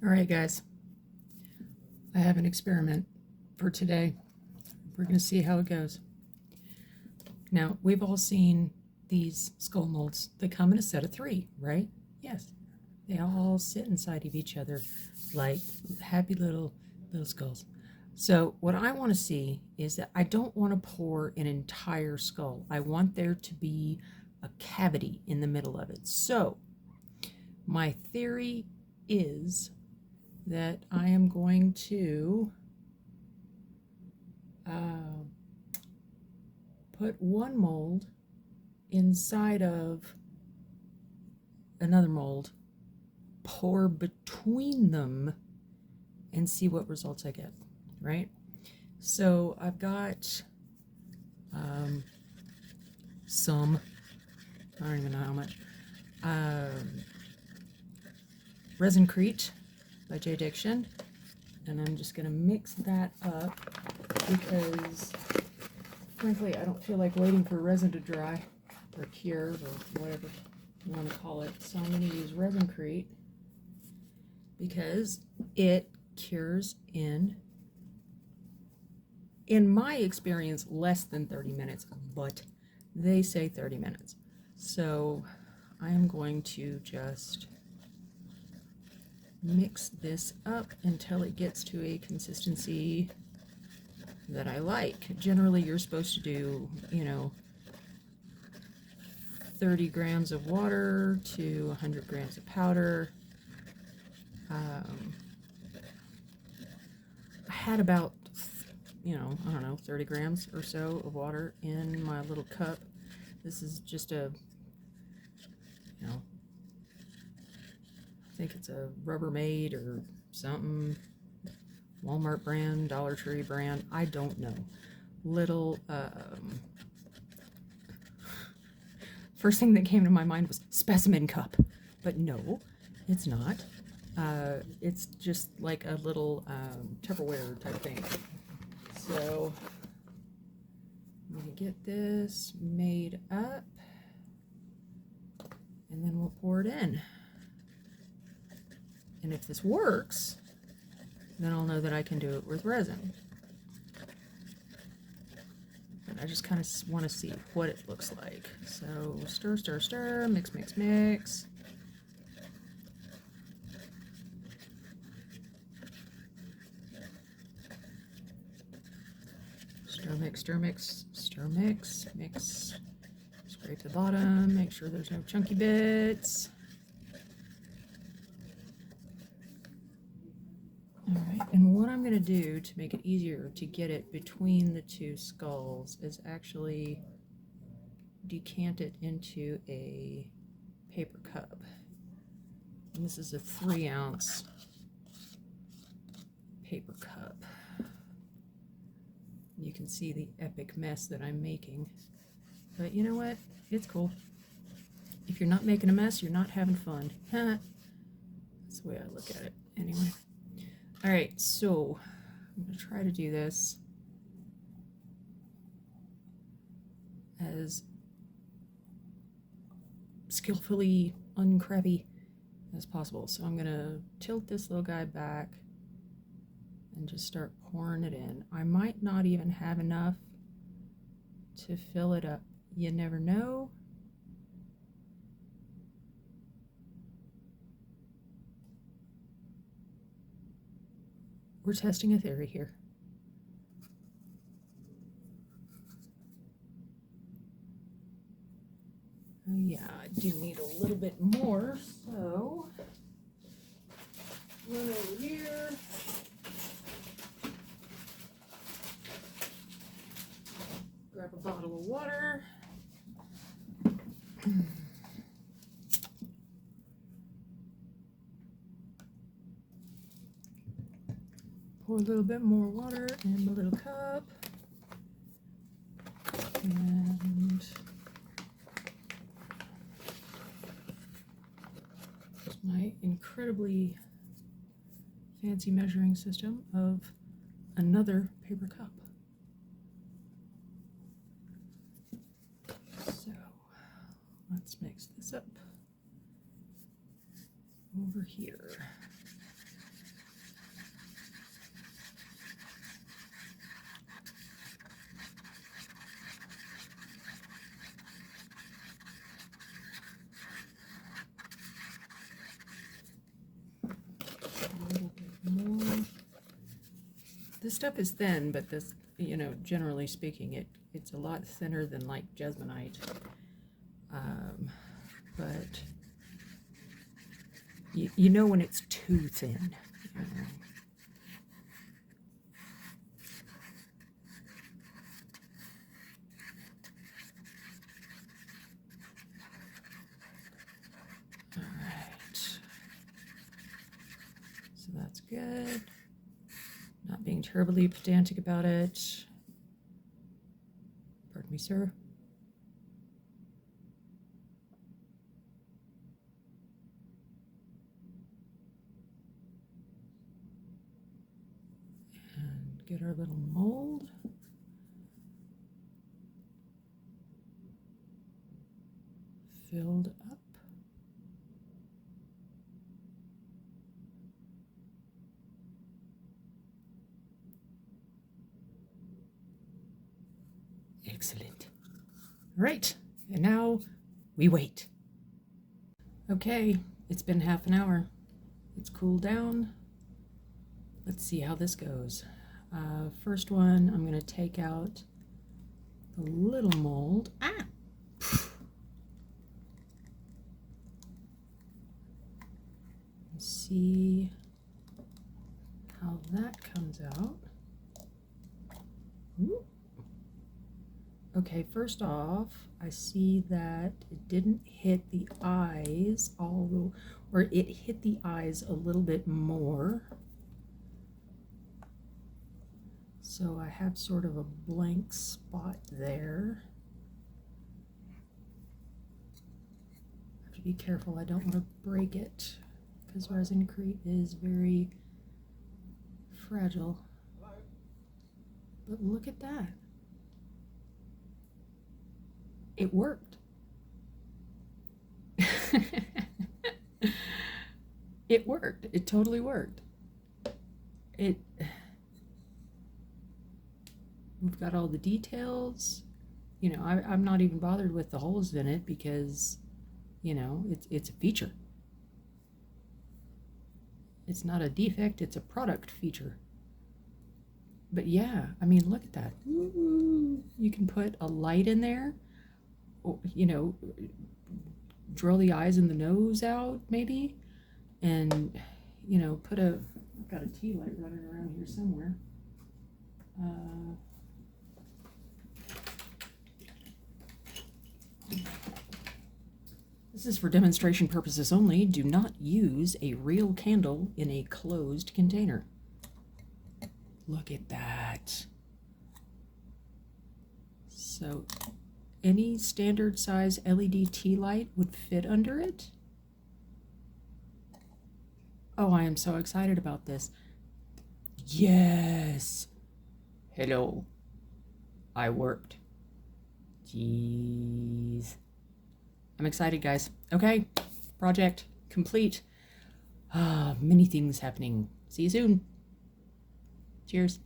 All right, guys, I have an experiment for today. We're going to see how it goes. Now, we've all seen these skull molds. They come in a set of 3, right? Yes. They all sit inside of each other like happy little skulls. So what I want to see is that I don't want to pour an entire skull. I want there to be a cavity in the middle of it. So my theory is that I am going to put one mold inside of another mold, pour between them, and see what results I get, right? So I've got some, I don't even know how much, ResinCrete by J. Diction, and I'm just going to mix that up because frankly I don't feel like waiting for resin to dry or cure or whatever you want to call it. So I'm going to use ResinCrete because it cures in my experience less than 30 minutes, but they say 30 minutes. So I am going to just mix this up until it gets to a consistency that I like. Generally, you're supposed to do, 30 grams of water to 100 grams of powder. I had about, I don't know, 30 grams or so of water in my little cup. This is just a, I think it's a Rubbermaid or something, Walmart brand, Dollar Tree brand, I don't know. Little, first thing that came to my mind was specimen cup, but no, it's not. It's just like a little Tupperware type thing. So I'm gonna get this made up, and then we'll pour it in. And if this works, then I'll know that I can do it with resin. But I just kind of want to see what it looks like. So stir, stir, stir, mix, mix, mix. Stir, mix, stir, mix, stir, mix, mix. Scrape the bottom, make sure there's no chunky bits. Alright, and what I'm going to do to make it easier to get it between the two skulls is actually decant it into a paper cup. And this is a 3-ounce paper cup. You can see the epic mess that I'm making. But you know what? It's cool. If you're not making a mess, you're not having fun. That's the way I look at it, anyway. Alright, so I'm going to try to do this as skillfully uncrabby as possible. So I'm going to tilt this little guy back and just start pouring it in. I might not even have enough to fill it up. You never know. We're testing a theory here. Yeah, I do need a little bit more, so run over here. Grab a bottle of water. Pour a little bit more water in the little cup. And here's my incredibly fancy measuring system of another paper cup. So let's mix this up over here. This stuff is thin, but this, you know, generally speaking, it's a lot thinner than like Jesmonite. But you know when it's too thin. You know. All right. So that's good. Not being terribly pedantic about it. Pardon me, sir. And get our little mold. Filled up. Excellent. All right, and now we wait. Okay, it's been half an hour. It's cooled down. Let's see how this goes. First one, I'm going to take out the little mold. See how that comes out. Ooh. Okay, first off, I see that it didn't hit the eyes, or it hit the eyes a little bit more. So I have sort of a blank spot there. I have to be careful, I don't want to break it, because ResinCrete is very fragile. But look at that. It worked. It worked. It totally worked. We've got all the details. You know, I'm not even bothered with the holes in it because, you know, it's a feature. It's not a defect, it's a product feature. But yeah, I mean, look at that. Ooh, you can put a light in there, or, you know, drill the eyes and the nose out maybe, and, you know, I've got a tea light running around here somewhere. This is for demonstration purposes only. Do not use a real candle in a closed container. Look at that. So any standard size LED tea light would fit under it. Oh, I am so excited about this. Yes. Hello. I worked. Jeez. I'm excited, guys. Okay, project complete. Many things happening. See you soon. Cheers.